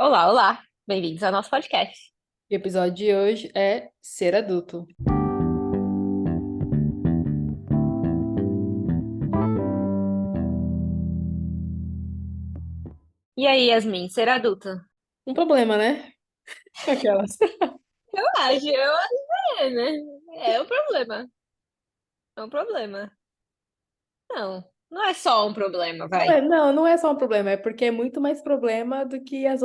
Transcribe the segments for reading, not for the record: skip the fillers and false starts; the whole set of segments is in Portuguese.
Olá, olá! Bem-vindos ao nosso podcast. O episódio de hoje é ser adulto. E aí, Yasmin, ser adulta? Um problema, né? Aquelas. Eu acho né? É um problema. É um problema. Não, não é só um problema, Não vai. é, não, não é só um problema, é porque é muito mais problema do que as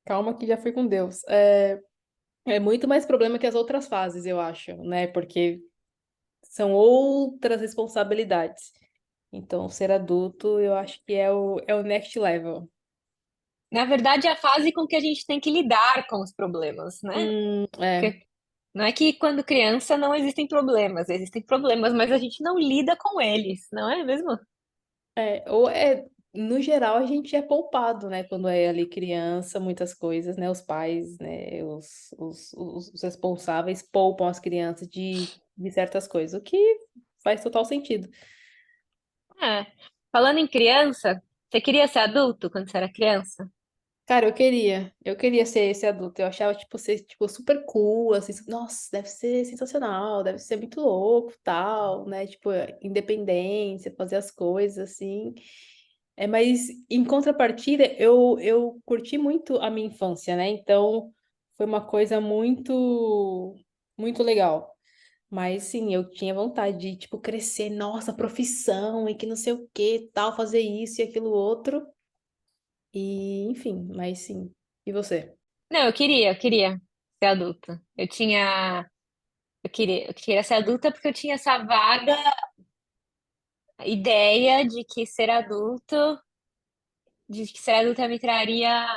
Calma que já fui com Deus. É muito mais problema que as outras fases, eu acho, né? Porque são outras responsabilidades. Então, ser adulto, eu acho que é o next level. Na verdade, é a fase com que a gente tem que lidar com os problemas, né? É. Porque não é que quando criança não existem problemas, mas a gente não lida com eles, não é mesmo? No geral, a gente é poupado, né? Quando é ali criança, muitas coisas, né? Os pais, né? Os responsáveis poupam as crianças de certas coisas, o que faz total sentido. É. Falando em criança, você queria ser adulto quando você era criança? Cara, eu queria ser esse adulto. Eu achava, tipo, ser, tipo, super cool, assim, nossa, deve ser sensacional, deve ser muito louco, tal, né? Tipo, independência, fazer as coisas, assim. Mas em contrapartida, eu curti muito a minha infância, né? Então, foi uma coisa muito legal. Mas sim, eu tinha vontade de, tipo, crescer, nossa, profissão e que não sei o que, tal, fazer isso e aquilo outro. E, enfim, mas sim. E você? Não, eu queria ser adulta. Eu queria ser adulta porque eu tinha essa vaga ideia de que ser adulta me traria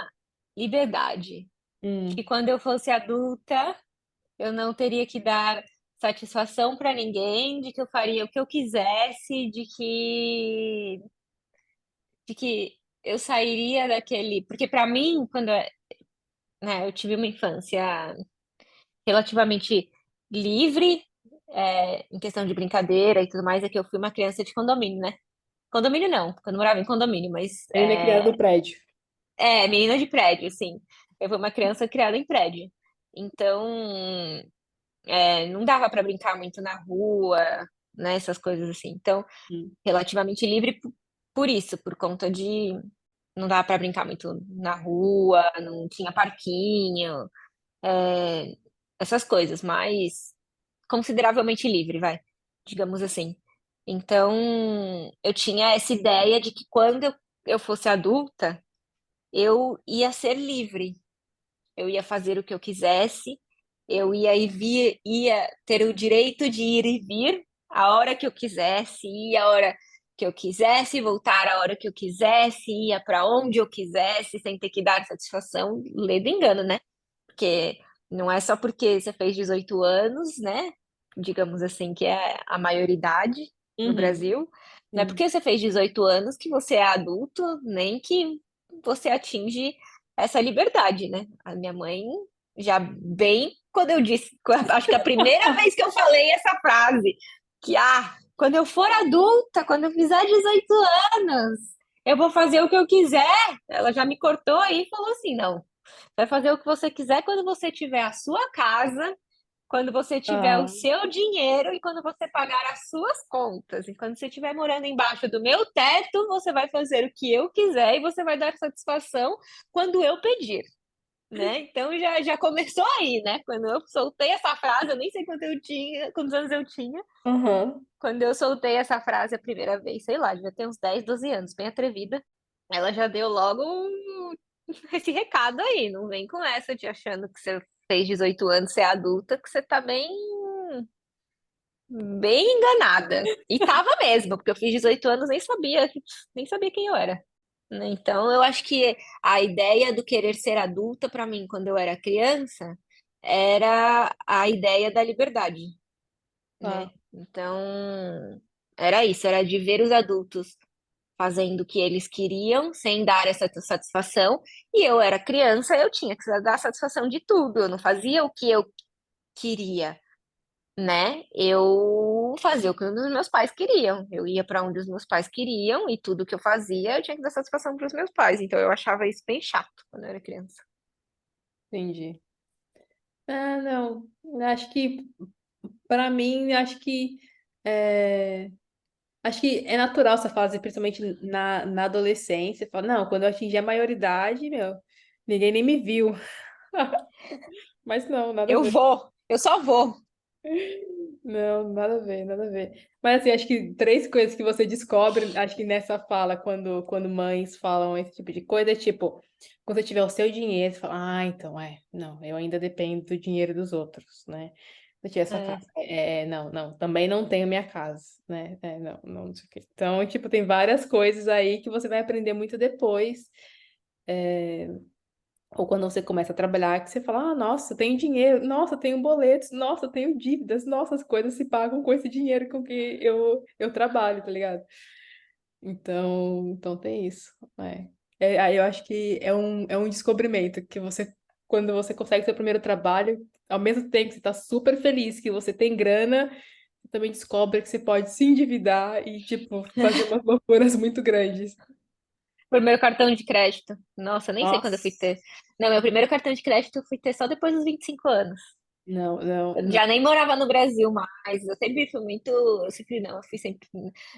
liberdade. Que Hum, quando eu fosse adulta, eu não teria que dar satisfação para ninguém, de que eu faria o que eu quisesse, de que eu sairia daquele, porque para mim, né, eu tive uma infância relativamente livre, em questão de brincadeira e tudo mais, é que eu fui uma criança de condomínio, né? Condomínio não, porque eu não morava em condomínio, mas menina criada do prédio. menina de prédio, sim. Eu fui uma criança criada em prédio. Então, não dava para brincar muito na rua, né? Essas coisas assim. Então, Hum, relativamente livre por isso, por conta de não dava para brincar muito na rua, não tinha parquinho, é, essas coisas, mas consideravelmente livre, vai, digamos assim. Então, eu tinha essa ideia de que quando eu fosse adulta, eu ia ser livre, eu ia fazer o que eu quisesse, eu ia ir vir, ia ter o direito de ir e vir a hora que eu quisesse, ir a hora que eu quisesse, voltar a hora que eu quisesse, ia para onde eu quisesse, sem ter que dar satisfação, lê do engano, né? Porque não é só porque você fez 18 anos, né? Digamos assim, que é a maioridade no uhum, Brasil. Não é sim. porque você fez 18 anos que você é adulto, nem que você atinge essa liberdade, né? A minha mãe, já bem quando eu disse, acho que a primeira vez que eu falei essa frase, que quando eu for adulta, quando eu fizer 18 anos, eu vou fazer o que eu quiser. Ela já me cortou aí e falou assim: não, vai fazer o que você quiser quando você tiver a sua casa, quando você tiver o Ah, seu dinheiro e quando você pagar as suas contas. E quando você estiver morando embaixo do meu teto, você vai fazer o que eu quiser e você vai dar satisfação quando eu pedir. Né? Então já começou aí, né? Quando eu soltei essa frase, eu nem sei quantos anos eu tinha, aham. quando eu soltei essa frase a primeira vez, sei lá, devia ter uns 10, 12 anos, bem atrevida. Ela já deu logo esse recado aí. Não vem com essa de achando que você fez 18 anos, você é adulta, que você tá bem enganada. E tava mesmo, porque eu fiz 18 anos, nem sabia quem eu era. Né? Então, eu acho que a ideia do querer ser adulta, para mim, quando eu era criança, era a ideia da liberdade, Ah, né? Então, era isso, era de ver os adultos fazendo o que eles queriam, sem dar essa satisfação. E eu era criança, eu tinha que dar satisfação de tudo. Eu não fazia o que eu queria, né? Eu eu fazia o que os meus pais queriam. Eu ia para onde os meus pais queriam e tudo que eu fazia eu tinha que dar satisfação para os meus pais. Então eu achava isso bem chato quando eu era criança. Entendi. Ah, não. Acho que, pra mim, é, acho que é natural essa fase, principalmente na adolescência. Fala, não, quando eu atingir a maioridade, meu, ninguém nem me viu. Mas não, nada a ver. Eu só vou. Não, nada a ver, nada a ver. Mas assim, acho que três coisas que você descobre, acho que nessa fala, quando mães falam esse tipo de coisa, é tipo, quando você tiver o seu dinheiro, você fala, ah, então não, eu ainda dependo do dinheiro dos outros, né? Se eu tiver sua É. casa, não, não, também não tenho minha casa, né? Não, não, não sei o quê. Então, tipo, tem várias coisas aí que você vai aprender muito depois. Ou quando você começa a trabalhar, que você fala, ah, nossa, eu tenho dinheiro, nossa, eu tenho boletos, nossa, eu tenho dívidas, nossa, as coisas se pagam com esse dinheiro com que eu trabalho, tá ligado? Então tem isso. Aí eu acho que é um descobrimento que você, quando você consegue seu primeiro trabalho, ao mesmo tempo que você tá super feliz que você tem grana, você também descobre que você pode se endividar e, tipo, fazer umas loucuras muito grandes. Primeiro cartão de crédito. Nossa, nem sei quando eu fui Nossa, ter. Não, meu primeiro cartão de crédito eu fui ter só depois dos 25 anos. não, não, Eu não. já nem morava no Brasil mais. Eu sempre fui muito. Eu sempre não, eu fui sempre.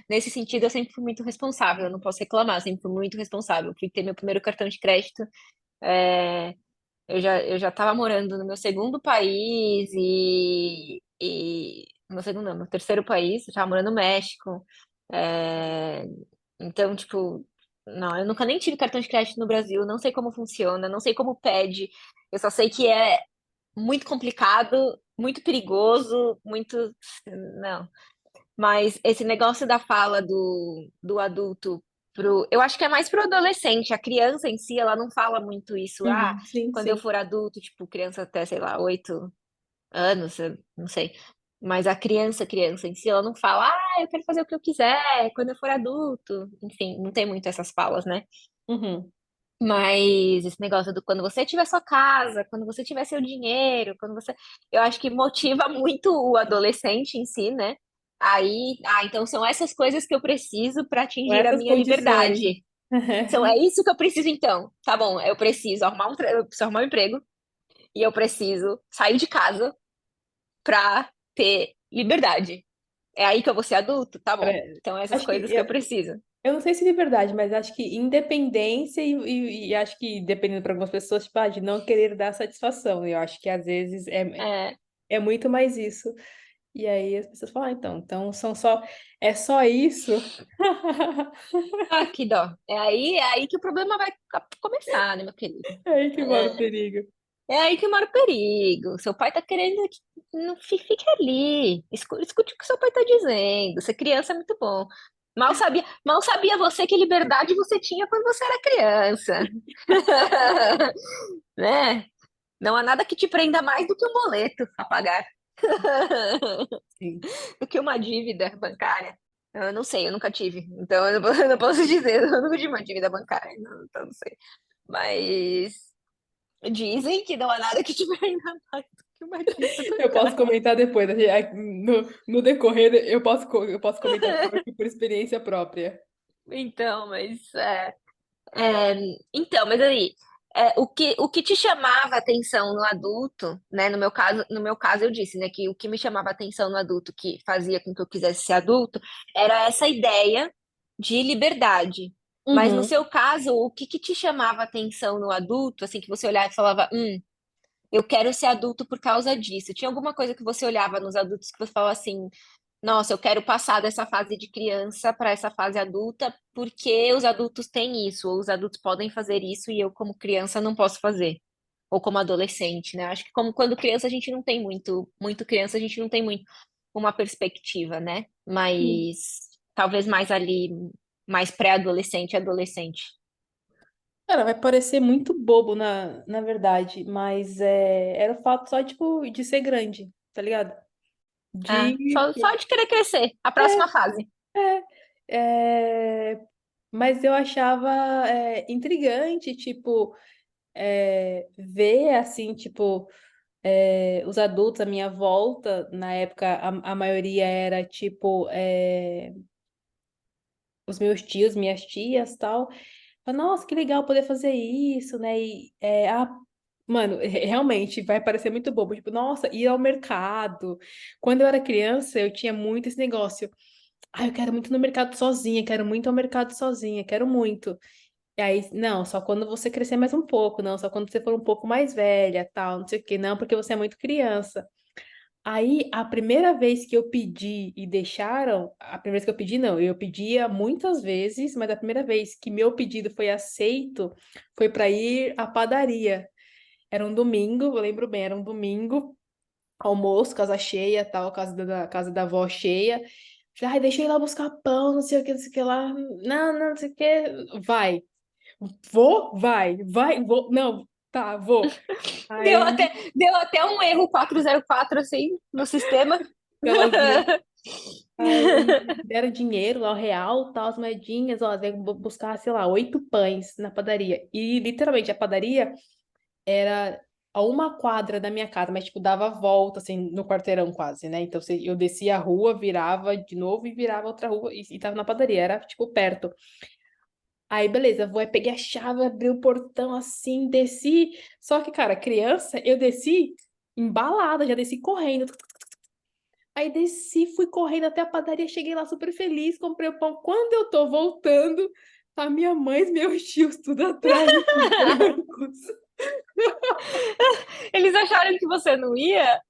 Nesse sentido, eu sempre fui muito responsável. Eu não posso reclamar, eu sempre fui muito responsável. Eu fui ter meu primeiro cartão de crédito. é, eu já estava morando no meu segundo país meu segundo, não, meu terceiro país, eu estava morando no México. É, então, tipo, não, eu nunca nem tive cartão de crédito no Brasil, não sei como funciona, não sei como pede. Eu só sei que é muito complicado, muito perigoso, muito. Não. Mas esse negócio da fala do adulto pro. Eu acho que é mais pro adolescente. A criança em si, ela não fala muito isso. Ah, Uhum, sim, quando eu sim. for adulto, tipo, criança até, sei lá, 8 anos, eu não sei. Mas a criança em si, ela não fala, ah, eu quero fazer o que eu quiser quando eu for adulto. Enfim, não tem muito essas falas, né? Uhum. Mas esse negócio do quando você tiver sua casa, quando você tiver seu dinheiro, quando você. Eu acho que motiva muito o adolescente em si, né? Aí, então são essas coisas que eu preciso para Com atingir a essas minha condições. liberdade. É isso que eu preciso então. Tá bom, eu preciso eu preciso arrumar um emprego e eu preciso sair de casa pra ter liberdade. É aí que eu vou ser adulto? Tá bom. É, Então essas acho que coisas que eu preciso. eu não sei se de verdade, mas acho que independência e acho que dependendo para algumas pessoas, tipo, de não querer dar satisfação. Eu acho que às vezes É, é muito mais isso. E aí as pessoas falam, então é só isso. que dó. É aí que o problema vai começar, né, meu querido? É aí que mora o É, perigo. é aí que mora o perigo. Seu pai tá querendo que não fique ali. Escute o que seu pai tá dizendo. Ser criança é muito bom. Mal sabia você que liberdade você tinha quando você era criança. Né? Não há nada que te prenda mais do que um boleto a pagar. Sim. Do que uma dívida bancária. Eu não sei, eu nunca tive. Então eu não posso dizer, eu nunca tive uma dívida bancária, então não sei. Mas dizem que não há nada que te prenda mais do que uma dívida Eu posso bancária. comentar depois. No decorrer, eu posso comentar por experiência própria. Então, mas aí, o que te chamava atenção no adulto, né? No meu caso eu disse, né, que o que me chamava atenção no adulto, que fazia com que eu quisesse ser adulto, era essa ideia de liberdade. Mas no Uhum. seu caso, o que te chamava atenção no adulto, assim, que você olhava e falava, eu quero ser adulto por causa disso. Tinha alguma coisa que você olhava nos adultos que você falava assim, nossa, eu quero passar dessa fase de criança para essa fase adulta, porque os adultos têm isso, ou os adultos podem fazer isso e eu, como criança, não posso fazer. Ou como adolescente, né? Acho que como quando criança a gente não tem muito criança, a gente não tem muito uma perspectiva, né? Mas talvez mais ali, mais pré-adolescente, adolescente. Cara, vai parecer muito bobo na verdade, mas era o fato só, tipo, de ser grande, tá ligado? Ah, De. só de querer crescer. A próxima fase. Mas eu achava intrigante, tipo, ver assim, tipo. Os adultos à minha volta, na época, a maioria era tipo os meus tios, minhas tias, tal. Nossa, que legal poder fazer isso, né? Mano, realmente vai parecer muito bobo. Tipo, nossa, ir ao mercado. Quando eu era criança, eu tinha muito esse negócio. Eu quero muito ir no mercado sozinha, quero muito ir ao mercado sozinha, quero muito. E aí, não, só quando você crescer mais um pouco, não, só quando você for um pouco mais velha, tal, não sei o quê, não, porque você é muito criança. Aí, a primeira vez que eu pedi e deixaram, a primeira vez que eu pedi, não, eu pedia muitas vezes, mas a primeira vez que meu pedido foi aceito foi para ir à padaria. Era um domingo, eu lembro bem, era um domingo, almoço, casa cheia, tal, casa da avó cheia. Falei, deixa eu ir lá buscar pão, não sei o que, não sei o que lá. Não, não, não sei o que. Vai. Vou? Vai, vou. Não, tá, vou. Deu Aí até, deu até um erro 404 assim no sistema. ela viu. Aí deram dinheiro lá, o real, tal, as moedinhas, ó, veio buscar, sei lá, 8 pães na padaria. E literalmente a padaria era a uma quadra da minha casa, mas tipo, dava a volta, assim, no quarteirão quase, né? Então eu descia a rua, virava de novo e virava outra rua e tava na padaria, era tipo perto. Aí, beleza, vou, aí peguei a chave, abri o portão assim, desci. Só que, cara, criança, eu desci embalada, já desci correndo. Aí desci, fui correndo até a padaria, cheguei lá super feliz, comprei o pão. Quando eu tô voltando, a minha mãe e meus tios tudo atrás, esses brancos. Eles acharam que você não ia?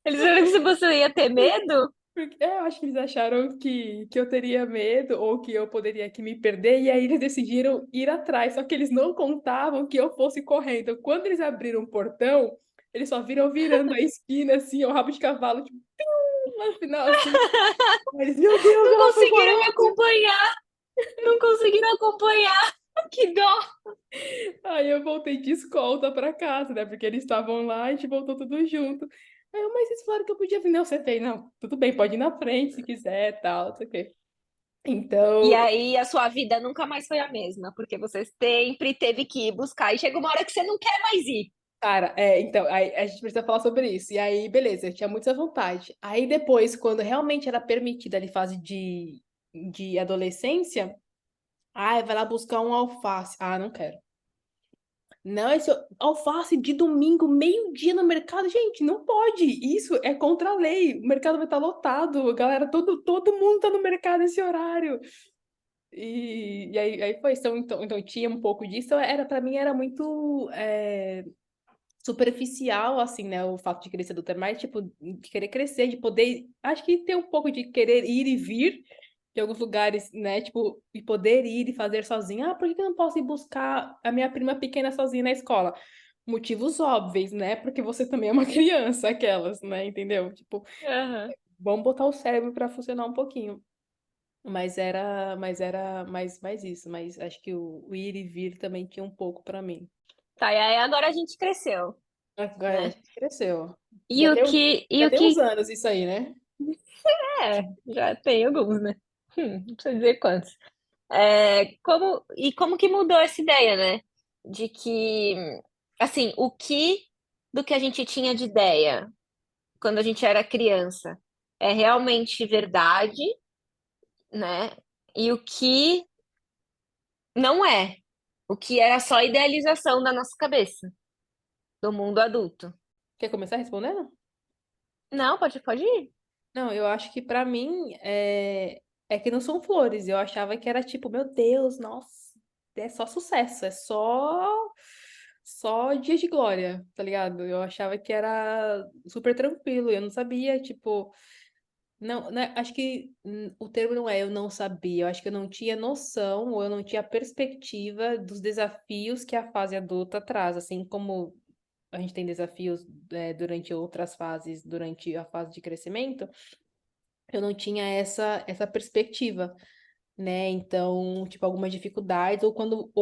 Eles acharam que você ia ter medo? Eu acho que eles acharam que eu teria medo ou que eu poderia que me perder, e aí eles decidiram ir atrás, só que eles não contavam que eu fosse correndo. Quando eles abriram o portão, eles só viram virando a esquina, assim, o rabo de cavalo, tipo, lá no final, assim. Aí eles, meu Deus, Não ela foi conseguiram me correndo. acompanhar. Não conseguiram acompanhar. Que dó. Aí eu voltei de escolta pra casa, né? Porque eles estavam lá, a gente voltou tudo junto. Aí eu, mas eles falaram que eu podia vir. Não, você fez, não. Tudo bem, pode ir na frente se quiser, tal, não sei o quê. E Então, aí a sua vida nunca mais foi a mesma, porque você sempre teve que ir buscar. E chega uma hora que você não quer mais ir. cara, então, aí a gente precisa falar sobre isso. E aí, beleza, eu tinha muita vontade. Aí depois, quando realmente era permitida ali fase de adolescência, vai lá buscar um alface. Não quero. Não, esse alface de domingo, meio-dia no mercado, gente, não pode. Isso é contra a lei. O mercado vai estar lotado, galera, todo mundo tá no mercado nesse horário. E aí foi, então tinha um pouco disso. Era para mim era muito superficial, assim, né? O fato de querer ser adulta, é mais tipo de querer crescer, de poder, acho que ter um pouco de querer ir e vir de alguns lugares, né? Tipo, e poder ir e fazer sozinha. Por que que eu não posso ir buscar a minha prima pequena sozinha na escola? Motivos óbvios, né? Porque você também é uma criança, aquelas, né? Entendeu? Tipo, Aham. vamos botar o cérebro para funcionar um pouquinho. Mas era mais isso. Mas acho que o ir e vir também tinha um pouco para mim. Tá, e aí agora a gente cresceu, Agora a né? gente cresceu. E o que, e Já o tem que uns anos isso aí, né? já tem alguns, né? Não precisa dizer quantos. Como que mudou essa ideia, né? De que, assim, o que do que a gente tinha de ideia quando a gente era criança é realmente verdade, né? E o que não é. O que era só idealização da nossa cabeça, do mundo adulto. Quer começar respondendo? Não, pode ir. Não, eu acho que pra mim é que não são flores. Eu achava que era tipo, meu Deus, nossa, é só sucesso, é só dias de glória, tá ligado? Eu achava que era super tranquilo. Eu não sabia, tipo, não, né, acho que o termo não é eu não sabia. Eu acho que eu não tinha noção ou eu não tinha perspectiva dos desafios que a fase adulta traz, assim como a gente tem desafios durante outras fases, durante a fase de crescimento. Eu não tinha essa perspectiva, né? Então, tipo, algumas dificuldades, ou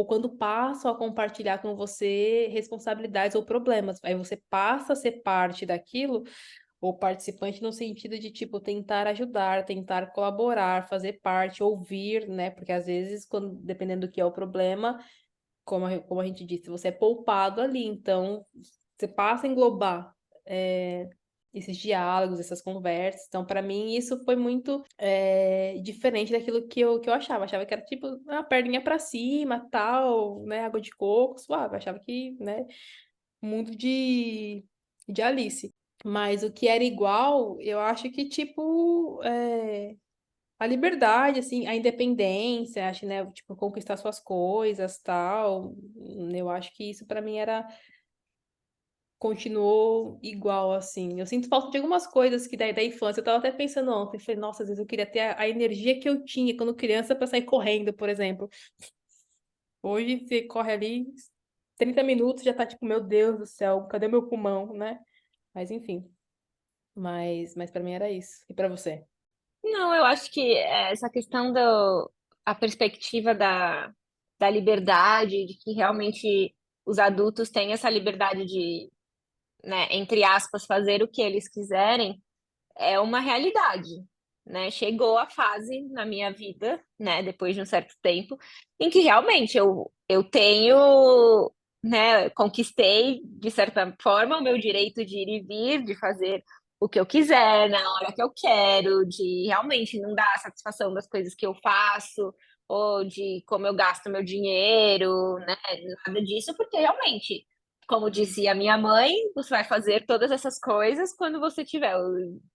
quando passam a compartilhar com você responsabilidades ou problemas. Aí você passa a ser parte daquilo, ou participante no sentido de, tipo, tentar ajudar, tentar colaborar, fazer parte, ouvir, né? Porque às vezes, dependendo do que é o problema, como a gente disse, você é poupado ali, então você passa a englobar. esses diálogos, essas conversas. Então, para mim, isso foi muito diferente daquilo que eu achava. Achava que era tipo uma perninha para cima, tal, né? Água de coco, suave. Achava que, né? Mundo de Alice. Mas o que era igual, eu acho que, tipo, a liberdade, assim, a independência, acho, né? Tipo, conquistar suas coisas, tal. Eu acho que isso para mim continuou igual, assim. Eu sinto falta de algumas coisas que da infância. Eu tava até pensando ontem, falei, nossa, às vezes eu queria ter a energia que eu tinha quando criança pra sair correndo, por exemplo. Hoje você corre ali 30 minutos, já tá tipo, meu Deus do céu, cadê meu pulmão, né? Mas enfim. Mas para mim era isso. E pra você? Não, eu acho que essa questão a perspectiva da liberdade, de que realmente os adultos têm essa liberdade de, né, entre aspas, fazer o que eles quiserem, é uma realidade, né? Chegou a fase na minha vida, né, depois de um certo tempo, em que realmente eu tenho, né, conquistei de certa forma o meu direito de ir e vir, de fazer o que eu quiser, na hora que eu quero, de realmente não dar satisfação das coisas que eu faço, ou de como eu gasto meu dinheiro, né? Nada disso, porque realmente, como disse a minha mãe, você vai fazer todas essas coisas quando você tiver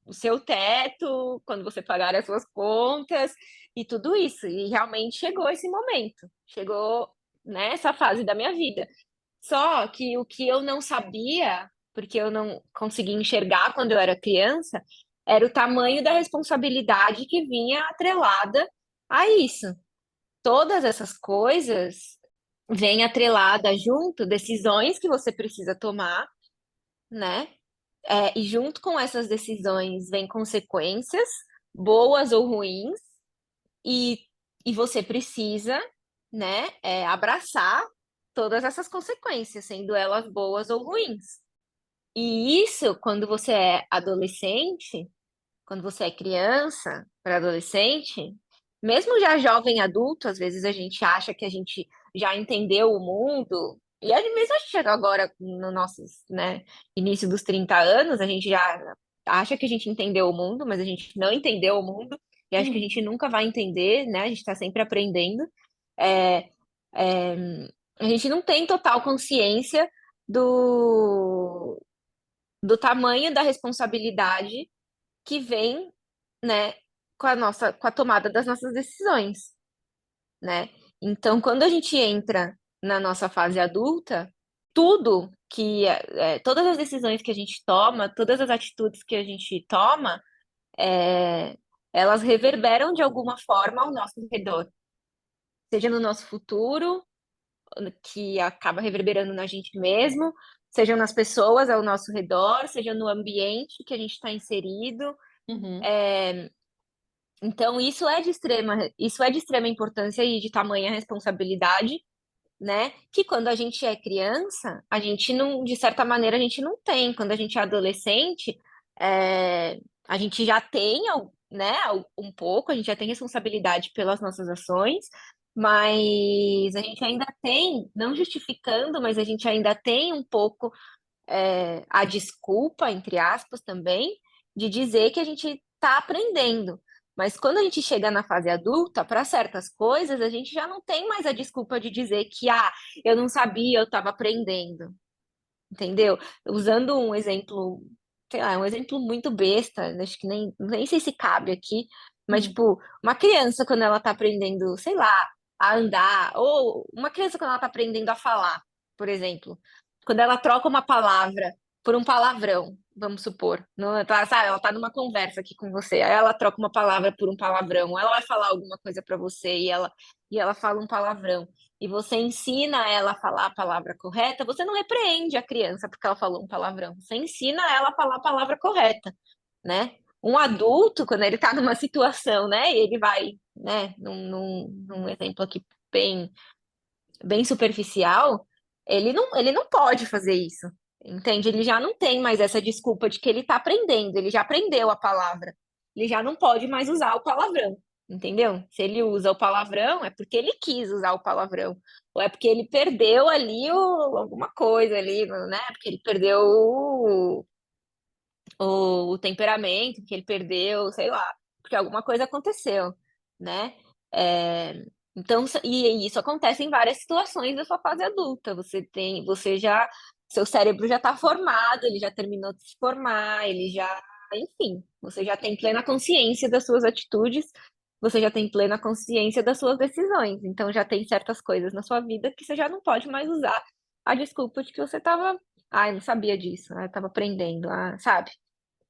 o seu teto, quando você pagar as suas contas e tudo isso. E realmente chegou esse momento, chegou, né, essa fase da minha vida. Só que o que eu não sabia, porque eu não conseguia enxergar quando eu era criança, era o tamanho da responsabilidade que vinha atrelada a isso. Todas essas coisas vêm atrelada junto, decisões que você precisa tomar, né? E junto com essas decisões vem consequências, boas ou ruins, e, e você precisa, né, abraçar todas essas consequências, sendo elas boas ou ruins. E isso, quando você é adolescente, quando você é criança para adolescente, mesmo já jovem adulto, às vezes a gente acha que a gente já entendeu o mundo, e aí mesmo a gente chega agora no nosso, né, início dos 30 anos, a gente já acha que a gente entendeu o mundo, mas a gente não entendeu o mundo, e acho que a Hum. gente nunca vai entender, né? A gente está sempre aprendendo. É, é, a gente não tem total consciência do, do tamanho da responsabilidade que vem, né, com a tomada das nossas decisões, né? Então, quando a gente entra na nossa fase adulta, todas as decisões que a gente toma, todas as atitudes que a gente toma, é, elas reverberam de alguma forma ao nosso redor, seja no nosso futuro, que acaba reverberando na gente mesmo, seja nas pessoas ao nosso redor, seja no ambiente que a gente está inserido. Uhum. Então, isso é de extrema importância e de tamanha responsabilidade, né? Que quando a gente é criança, a gente não, de certa maneira, a gente não tem. Quando a gente é adolescente, é, a gente já tem, né, um pouco, a gente já tem responsabilidade pelas nossas ações, mas a gente ainda tem, não justificando, mas a gente ainda tem um pouco a desculpa, entre aspas, também, de dizer que a gente está aprendendo. Mas quando a gente chega na fase adulta, para certas coisas, a gente já não tem mais a desculpa de dizer que, eu não sabia, eu estava aprendendo, entendeu? Usando um exemplo, sei lá, um exemplo muito besta, acho que nem sei se cabe aqui, mas, Hum. tipo, uma criança, quando ela está aprendendo, sei lá, a andar, ou uma criança, quando ela está aprendendo a falar, por exemplo, quando ela troca uma palavra por um palavrão, vamos supor, não, sabe, ela tá numa conversa aqui com você, aí ela troca uma palavra por um palavrão, ela vai falar alguma coisa para você e ela fala um palavrão e você ensina ela a falar a palavra correta, você não repreende a criança porque ela falou um palavrão. Você ensina ela a falar a palavra correta, né? Um adulto, quando ele está numa situação, né, e ele vai, né, num exemplo aqui bem, bem superficial, ele não pode fazer isso, entende? Ele já não tem mais essa desculpa de que ele está aprendendo, ele já aprendeu a palavra, ele já não pode mais usar o palavrão, entendeu? Se ele usa o palavrão, é porque ele quis usar o palavrão, ou é porque ele perdeu ali alguma coisa ali, né? Porque ele perdeu ou o temperamento que ele perdeu, sei lá, porque alguma coisa aconteceu, né? É, então, e isso acontece em várias situações da sua fase adulta. Você já, seu cérebro já está formado, ele já terminou de se formar, ele já, enfim, você já tem plena consciência das suas atitudes, você já tem plena consciência das suas decisões. Então, já tem certas coisas na sua vida que você já não pode mais usar a desculpa de que você estava, ah, eu não sabia disso, eu estava aprendendo, ah, sabe?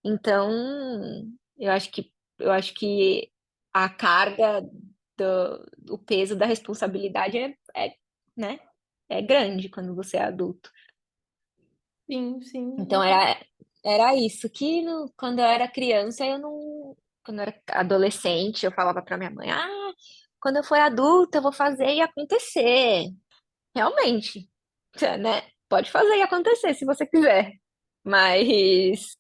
Então, eu acho que a carga o peso da responsabilidade né, é grande quando você é adulto. Sim, sim. Então era isso que quando eu era criança, quando eu era adolescente, eu falava para minha mãe, ah, quando eu for adulta, eu vou fazer e acontecer. Realmente, né? Pode fazer e acontecer se você quiser. Mas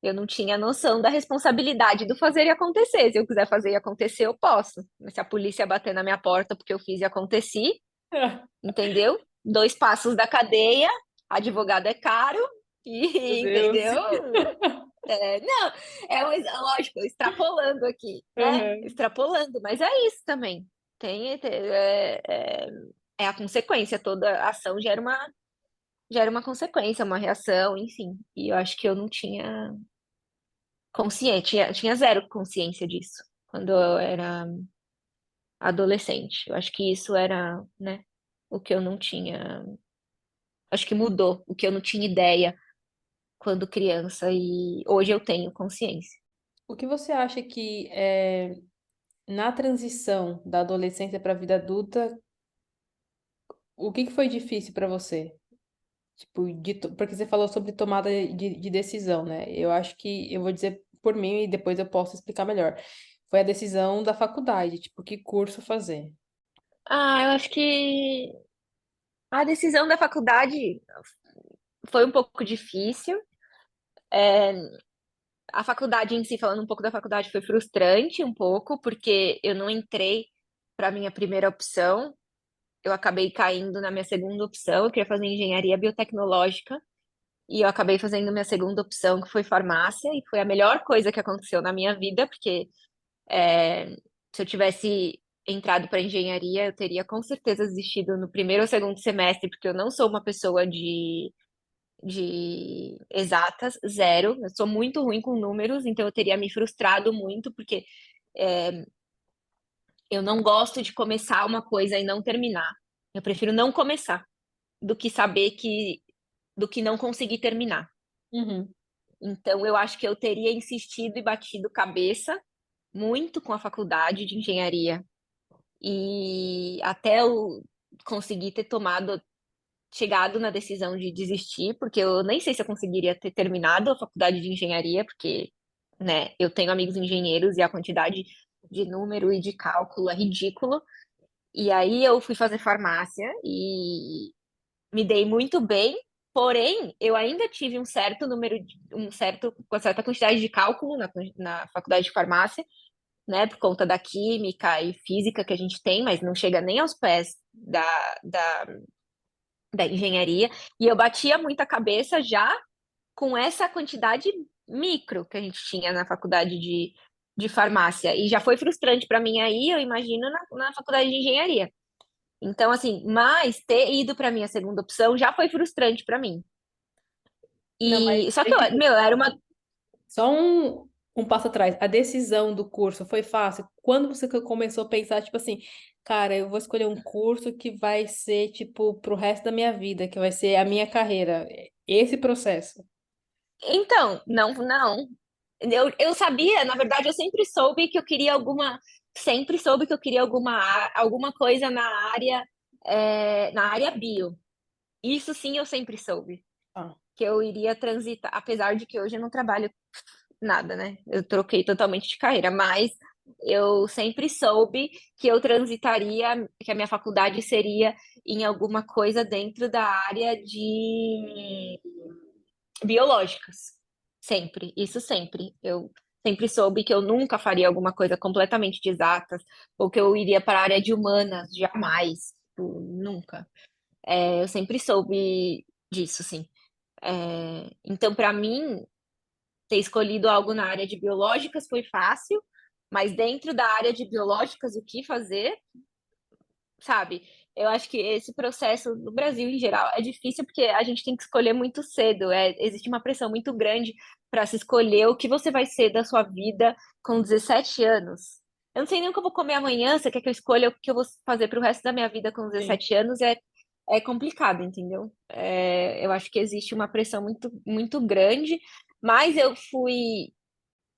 eu não tinha noção da responsabilidade do fazer e acontecer. Se eu quiser fazer e acontecer, eu posso. Mas se a polícia bater na minha porta porque eu fiz e aconteci, entendeu? 2 passos da cadeia, advogado é caro, Meu e, Deus. entendeu? Não, lógico, extrapolando aqui, né? Aham. Extrapolando, mas é isso também. É a consequência, toda ação gera uma consequência, uma reação, enfim. E eu acho que eu não tinha consciente, tinha zero consciência disso quando eu era adolescente. Eu acho que isso era, né, o que eu não tinha. Acho que mudou, o que eu não tinha ideia quando criança e hoje eu tenho consciência. O que você acha que na transição da adolescência para a vida adulta, o que foi difícil para você? Tipo, porque você falou sobre tomada de decisão, né? Eu acho que eu vou dizer por mim e depois eu posso explicar melhor. Foi a decisão da faculdade, tipo, que curso fazer. Ah, eu acho que a decisão da faculdade foi um pouco difícil. É, a faculdade em si, falando um pouco da faculdade, foi frustrante um pouco, porque eu não entrei para minha primeira opção. Eu acabei caindo na minha segunda opção. Eu queria fazer engenharia biotecnológica e eu acabei fazendo minha segunda opção, que foi farmácia, e foi a melhor coisa que aconteceu na minha vida, porque é, se eu tivesse entrado para engenharia, eu teria com certeza desistido no primeiro ou segundo semestre, porque eu não sou uma pessoa de exatas, zero. Eu sou muito ruim com números, então eu teria me frustrado muito, porque é, eu não gosto de começar uma coisa e não terminar. Eu prefiro não começar do que saber do que não conseguir terminar. Uhum. Então, eu acho que eu teria insistido e batido cabeça muito com a faculdade de engenharia e até eu conseguir ter chegado na decisão de desistir, porque eu nem sei se eu conseguiria ter terminado a faculdade de engenharia, porque, né, eu tenho amigos engenheiros e a quantidade de número e de cálculo é ridículo. E aí eu fui fazer farmácia e me dei muito bem, porém, eu ainda tive uma certa quantidade de cálculo na faculdade de farmácia, né, por conta da química e física que a gente tem, mas não chega nem aos pés da engenharia, e eu batia muita cabeça já com essa quantidade micro que a gente tinha na faculdade de farmácia, e já foi frustrante para mim aí, eu imagino, na faculdade de engenharia. Então, assim, mas ter ido para minha segunda opção já foi frustrante para mim. Não, mas E só que, deixa eu- meu, era uma. só um passo atrás. A decisão do curso foi fácil? Quando você começou a pensar, tipo assim, cara, eu vou escolher um curso que vai ser, tipo, pro resto da minha vida, que vai ser a minha carreira. Esse processo. Então, não, não. Eu sabia, na verdade, eu sempre soube que eu queria sempre soube que eu queria alguma coisa na área bio. Isso sim eu sempre soube, Ah. que eu iria transitar, apesar de que hoje eu não trabalho nada, né? Eu troquei totalmente de carreira, mas eu sempre soube que eu transitaria, que a minha faculdade seria em alguma coisa dentro da área de biológicas. Sempre, isso sempre. Eu sempre soube que eu nunca faria alguma coisa completamente de exatas, ou que eu iria para a área de humanas, jamais. Tipo, nunca. Eu sempre soube disso, sim. Então, para mim, ter escolhido algo na área de biológicas foi fácil, mas dentro da área de biológicas, o que fazer, sabe? Eu acho que esse processo no Brasil em geral é difícil porque a gente tem que escolher muito cedo. Existe uma pressão muito grande para se escolher o que você vai ser da sua vida com 17 anos. Eu não sei nem o que eu vou comer amanhã, você quer que eu escolha o que eu vou fazer para o resto da minha vida com Sim. 17 anos? É complicado, entendeu? Eu acho que existe uma pressão muito, muito grande, mas eu fui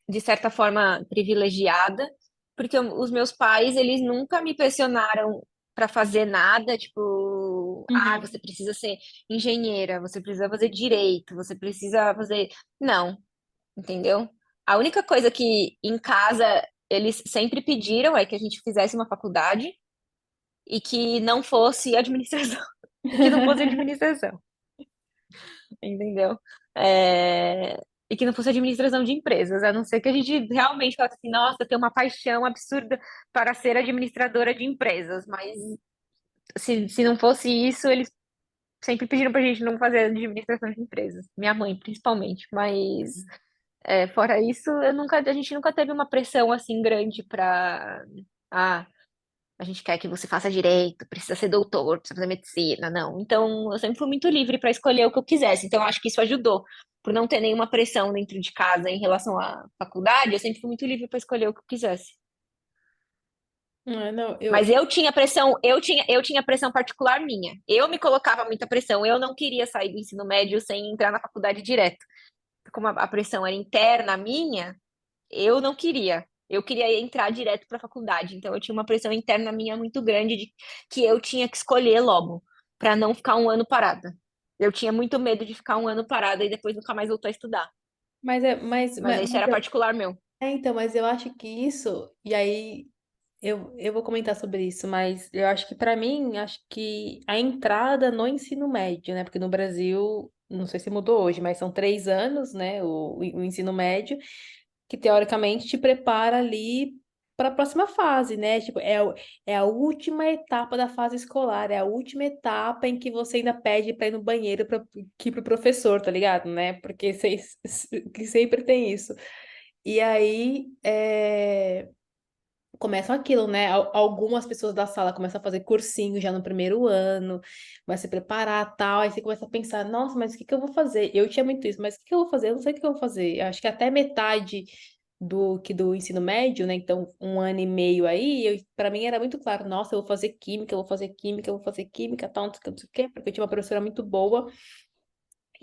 de certa forma, privilegiada, porque os meus pais, eles nunca me pressionaram para fazer nada, tipo, ah, Uhum. você precisa ser engenheira, você precisa fazer direito, você precisa fazer. Não, entendeu? A única coisa que em casa eles sempre pediram é que a gente fizesse uma faculdade e que não fosse administração, e que não fosse administração, entendeu? É, E que não fosse administração de empresas, a não ser que a gente realmente falasse assim, nossa, tem uma paixão absurda para ser administradora de empresas, mas se não fosse isso, eles sempre pediram pra gente não fazer administração de empresas, minha mãe principalmente, mas fora isso, a gente nunca teve uma pressão assim grande para ah, a gente quer que você faça direito, precisa ser doutor, precisa fazer medicina, não. Então, eu sempre fui muito livre para escolher o que eu quisesse. Então, eu acho que isso ajudou. Por não ter nenhuma pressão dentro de casa em relação à faculdade, eu sempre fui muito livre para escolher o que eu quisesse. Não, Mas eu tinha pressão, eu tinha pressão particular minha. Eu me colocava muita pressão. Eu não queria sair do ensino médio sem entrar na faculdade direto. Como a pressão era interna minha, eu não queria. Eu queria entrar direto para a faculdade. Então eu tinha uma pressão interna minha muito grande de que eu tinha que escolher logo, para não ficar um ano parada. Eu tinha muito medo de ficar um ano parada e depois nunca mais voltar a estudar. mas é, mas, Mas mas, isso mas era eu, particular meu. então, mas eu acho que isso, e aí eu vou comentar sobre isso, mas eu acho que pra mim, acho que a entrada no ensino médio, né? Porque no Brasil, não sei se mudou hoje, mas são 3 anos, né? O ensino médio, que teoricamente te prepara ali para a próxima fase, né? Tipo, é a última etapa da fase escolar, é a última etapa em que você ainda pede para ir no banheiro para ir pro professor, tá ligado, né? Porque que sempre tem isso. E aí, começam aquilo, né? Algumas pessoas da sala começam a fazer cursinho já no primeiro ano, vai se preparar, tal, aí você começa a pensar, nossa, mas o que que eu vou fazer? Eu tinha muito isso, mas o que que eu vou fazer? Eu não sei o que eu vou fazer. Eu acho que até metade do ensino médio, né? Então, 1 ano e meio aí, para mim era muito claro, nossa, eu vou fazer química, eu vou fazer química, eu vou fazer química, tal, não sei o que, não sei o quê, porque eu tinha uma professora muito boa.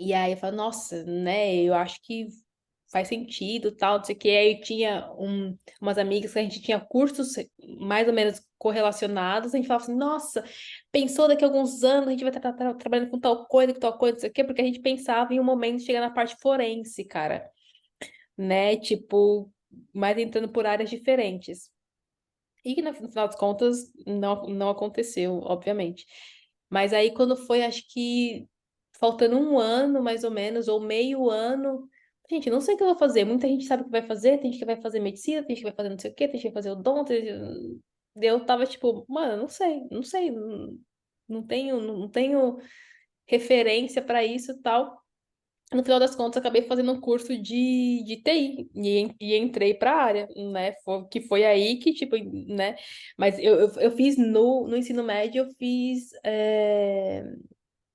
E aí eu falo, nossa, né? Eu acho que faz sentido, tal, não sei o que. Aí eu tinha umas amigas que a gente tinha cursos mais ou menos correlacionados. A gente falava assim, nossa, pensou daqui a alguns anos a gente vai estar trabalhando com tal coisa, não sei o quê, porque a gente pensava em um momento de chegar na parte forense, cara, né? Tipo, mas entrando por áreas diferentes. E que no final das contas não aconteceu, obviamente. Mas aí quando foi, acho que faltando 1 ano mais ou menos, ou meio ano, gente, não sei o que eu vou fazer. Muita gente sabe o que vai fazer, tem gente que vai fazer medicina, tem gente que vai fazer não sei o quê, tem gente que vai fazer odonto. Eu tava tipo, mano, não sei, não tenho referência para isso e tal. No final das contas, acabei fazendo um curso de TI e entrei para a área, né? Que foi aí que, tipo, né? Mas eu fiz no ensino médio, eu fiz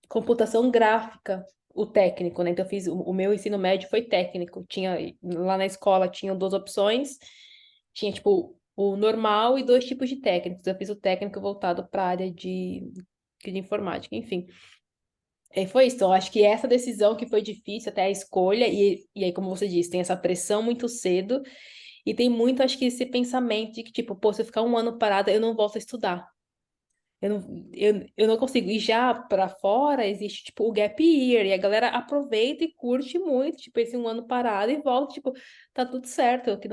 computação gráfica, o técnico, né? Então, eu fiz o meu ensino médio foi técnico. Tinha, lá na escola, tinham 2 opções. Tinha, tipo, o normal e 2 tipos de técnicos. Eu fiz o técnico voltado para a área de informática, enfim. E foi isso. Então, acho que essa decisão que foi difícil, até a escolha, e aí, como você disse, tem essa pressão muito cedo, e tem muito, acho que, esse pensamento de que, tipo, pô, se eu ficar 1 ano parada, eu não volto a estudar. Eu não consigo. E já pra fora existe, tipo, o gap year, e a galera aproveita e curte muito, tipo, esse 1 ano parado e volta, tipo, tá tudo certo, que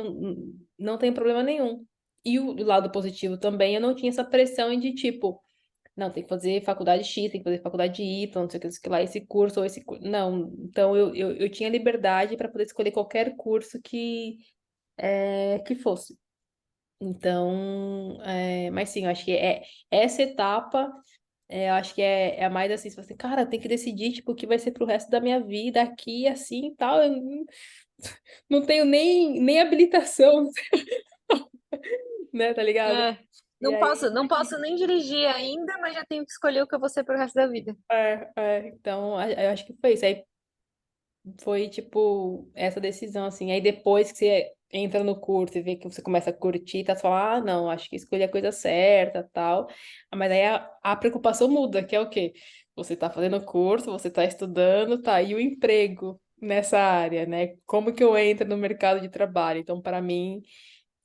não tem problema nenhum. E o lado positivo também, eu não tinha essa pressão de, tipo, não, tem que fazer faculdade X, tem que fazer faculdade Y, não sei o que, não sei o que lá, esse curso ou esse curso. Não, então eu tinha liberdade para poder escolher qualquer curso que fosse. Então, mas sim, eu acho que essa etapa, eu acho que é a mais assim, se você, cara, tem que decidir, tipo, o que vai ser pro resto da minha vida aqui, assim, e tal. Não tenho nem habilitação, né, tá ligado? É. E aí, Não posso nem dirigir ainda, mas já tenho que escolher o que eu vou ser pro resto da vida. então, eu acho que foi isso. Aí foi, tipo, essa decisão, assim. Aí depois que você entra no curso e vê que você começa a curtir, tá? Você fala, ah, não, acho que escolhi a coisa certa, tal. Mas aí a preocupação muda, que é o quê? Você tá fazendo o curso, você tá estudando, tá? E o emprego nessa área, né? Como que eu entro no mercado de trabalho? Então, para mim,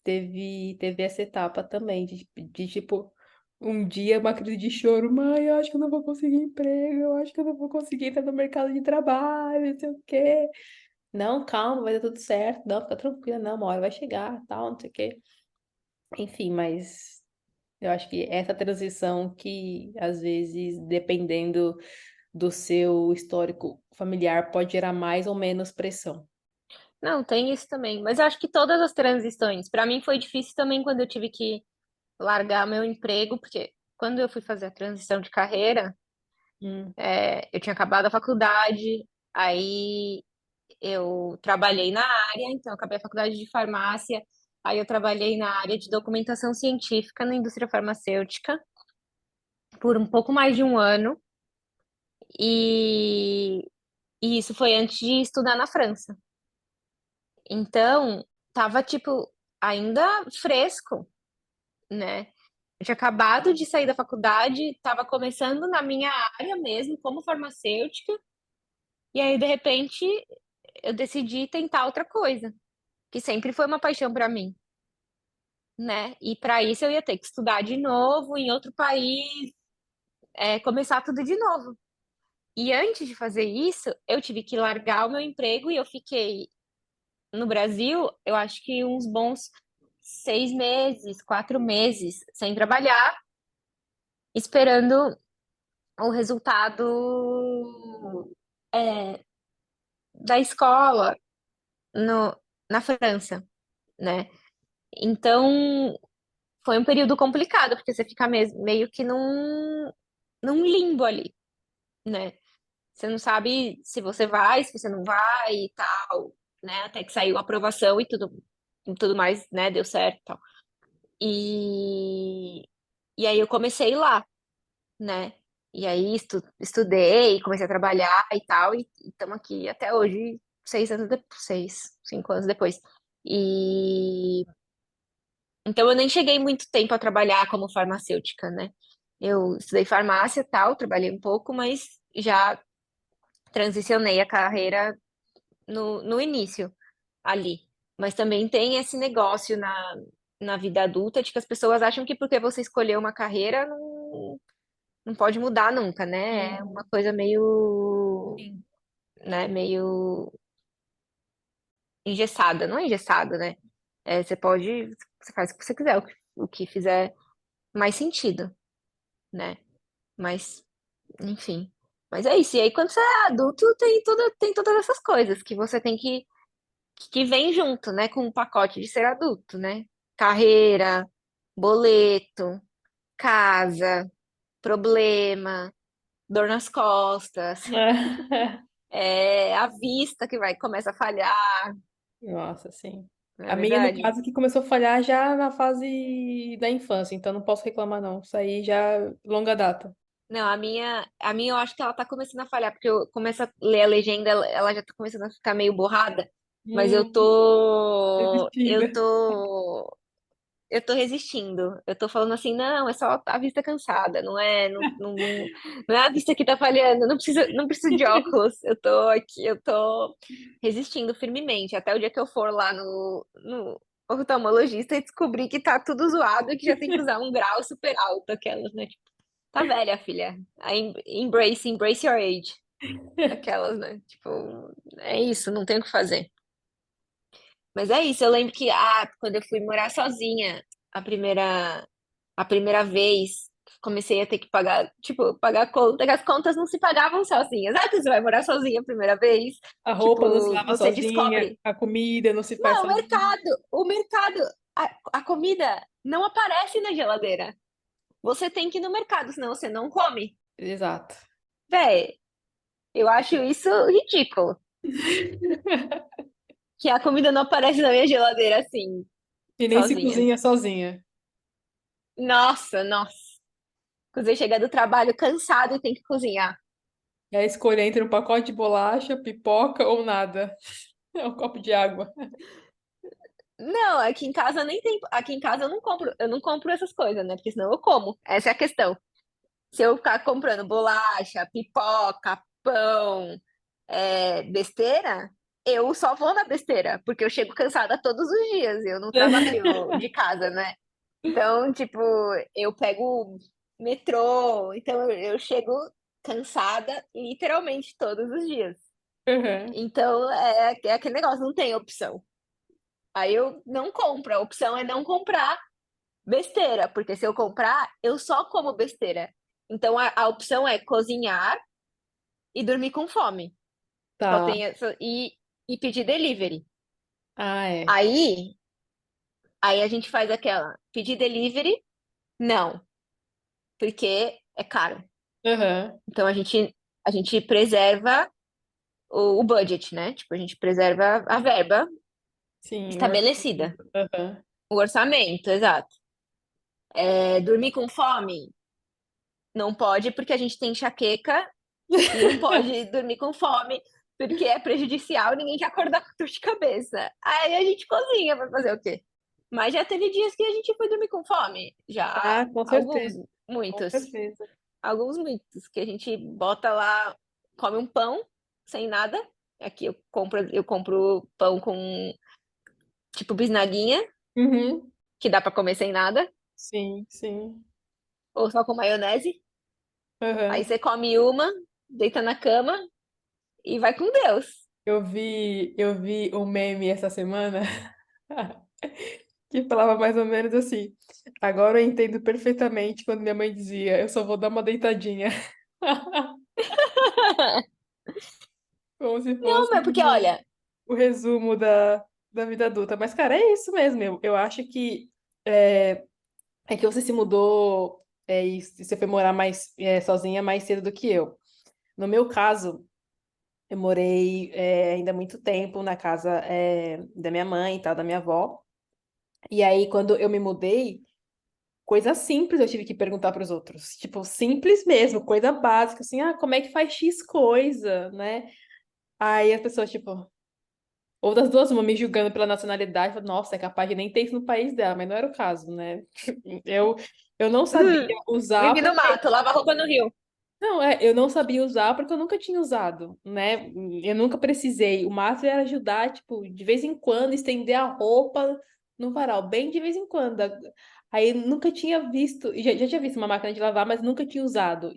teve essa etapa também, tipo, um dia uma crise de choro, mãe, eu acho que eu não vou conseguir emprego, eu acho que eu não vou conseguir entrar no mercado de trabalho, não sei o quê. Não, calma, vai dar tudo certo, não, fica tranquila, não, uma hora vai chegar, tal, não sei o quê. Enfim, mas eu acho que essa transição que, às vezes, dependendo do seu histórico familiar, pode gerar mais ou menos pressão. Não, tem isso também. Mas eu acho que todas as transições, pra mim foi difícil também quando eu tive que largar meu emprego, porque quando eu fui fazer a transição de carreira, Hum. eu tinha acabado a faculdade, aí eu trabalhei na área, então eu acabei a faculdade de farmácia, aí eu trabalhei na área de documentação científica na indústria farmacêutica por um pouco mais de um ano, e, e isso foi antes de estudar na França. Então, tava tipo ainda fresco, né? Eu tinha acabado de sair da faculdade, estava começando na minha área mesmo, como farmacêutica, e aí de repente eu decidi tentar outra coisa, que sempre foi uma paixão para mim, né? E para isso eu ia ter que estudar de novo em outro país, começar tudo de novo. E antes de fazer isso, eu tive que largar o meu emprego e eu fiquei no Brasil, eu acho que uns bons 6 meses, 4 meses sem trabalhar, esperando o resultado da escola no, na França, né? Então, foi um período complicado, porque você fica meio que num limbo ali, né? Você não sabe se você vai, se você não vai e tal, né? Até que saiu a aprovação e tudo mais, né? Deu certo e tal. E, e aí eu comecei lá, né? E aí estudei, comecei a trabalhar e tal, e estamos aqui até hoje, 6 anos depois, 5 anos depois. E então eu nem cheguei muito tempo a trabalhar como farmacêutica, né? Eu estudei farmácia e tal, trabalhei um pouco, mas já transicionei a carreira no início ali. Mas também tem esse negócio na vida adulta de que as pessoas acham que porque você escolheu uma carreira não pode mudar nunca, né? É uma coisa meio, Sim. né, meio engessada, não é engessada, né? Você faz o que você quiser, o que fizer mais sentido, né? Mas, enfim. Mas é isso. E aí, quando você é adulto, tem todas essas coisas que você tem que vem junto, né, com o pacote de ser adulto, né? Carreira, boleto, casa, problema, dor nas costas, a vista que vai começa a falhar, Nossa, sim. não é A minha, no verdade? caso, que começou a falhar já na fase da infância, então não posso reclamar, não. Isso aí já é longa data. Não, a minha eu acho que ela tá começando a falhar, porque eu começo a ler a legenda, ela já tá começando a ficar meio borrada, mas Desistida. eu tô resistindo. Eu tô falando assim, não, é só a vista cansada, não é a vista que tá falhando, não preciso de óculos. Eu tô aqui, eu tô resistindo firmemente, até o dia que eu for lá no oftalmologista e descobrir que tá tudo zoado e que já tem que usar um grau super alto, aquelas, né? Tipo, tá velha, filha. Embrace your age. Aquelas, né? Tipo, é isso, não tem o que fazer. Mas é isso, eu lembro que quando eu fui morar sozinha, a primeira, a primeira vez, comecei a ter que pagar, tipo, pagar conta, que as contas não se pagavam sozinhas. Quando você vai morar sozinha a primeira vez, A roupa não se tipo, lava você sozinha, descobre. a comida não se faz Não, sozinha. o mercado, a comida não aparece na geladeira. Você tem que ir no mercado, senão você não come. Exato. Véi, eu acho isso ridículo. que a comida não aparece na minha geladeira assim, E nem se sozinha. cozinha sozinha. Nossa, nossa. Quando você chega do trabalho cansado e tem que cozinhar. É escolher entre um pacote de bolacha, pipoca ou nada. É um copo de água. Não, aqui em casa nem tem. Aqui em casa eu não compro essas coisas, né? Porque senão eu como. Essa é a questão. Se eu ficar comprando bolacha, pipoca, pão, besteira, eu só vou na besteira, porque eu chego cansada todos os dias, eu não trabalho de casa, né? Então, tipo, eu pego metrô, então eu chego cansada literalmente todos os dias. Uhum. Então, é aquele negócio, não tem opção. Aí eu não compro, a opção é não comprar besteira, porque se eu comprar, eu só como besteira. Então a opção é cozinhar e dormir com fome. Só Tá. tem e pedir delivery. Ah, é. Aí a gente faz aquela, pedir delivery, não, porque é caro. Uhum. Então a gente preserva o budget, né? Tipo, a gente preserva a verba Sim, o estabelecida, orçamento. Uhum. o orçamento, exato. Dormir com fome, não pode porque a gente tem enxaqueca e não pode dormir com fome, porque é prejudicial, ninguém quer acordar com dor de cabeça. Aí a gente cozinha para fazer o quê? Mas já teve dias que a gente foi dormir com fome. Já Ah, com alguns, certeza. Com muitos. certeza. Alguns muitos, que a gente bota lá, come um pão sem nada. Aqui eu compro pão com tipo bisnaguinha, Uhum. que dá para comer sem nada, Sim, sim. ou só com maionese. Aí Uhum. você come uma, deita na cama e vai com Deus. Eu vi um meme essa semana que falava mais ou menos assim. Agora eu entendo perfeitamente quando minha mãe dizia, eu só vou dar uma deitadinha. Como se Não, fosse mas porque olha, o resumo da vida adulta. Mas, cara, é isso mesmo. Eu acho que é, é que você se mudou e você foi morar mais sozinha mais cedo do que eu. No meu caso, eu morei ainda muito tempo na casa da minha mãe e tal, da minha avó. E aí, quando eu me mudei, coisa simples eu tive que perguntar para os outros. Tipo, simples mesmo, coisa básica, assim, como é que faz X coisa, né? Aí as pessoas, tipo, ou das duas, uma me julgando pela nacionalidade, falando, nossa, é capaz de nem ter isso no país dela, mas não era o caso, né? Eu, eu não sabia usar vive no porque. mato, lava roupa no rio. Não, eu não sabia usar porque eu nunca tinha usado, né? Eu nunca precisei. O máximo era ajudar, tipo, de vez em quando, estender a roupa no varal, bem de vez em quando. Aí nunca tinha visto, já tinha visto uma máquina de lavar, mas nunca tinha usado.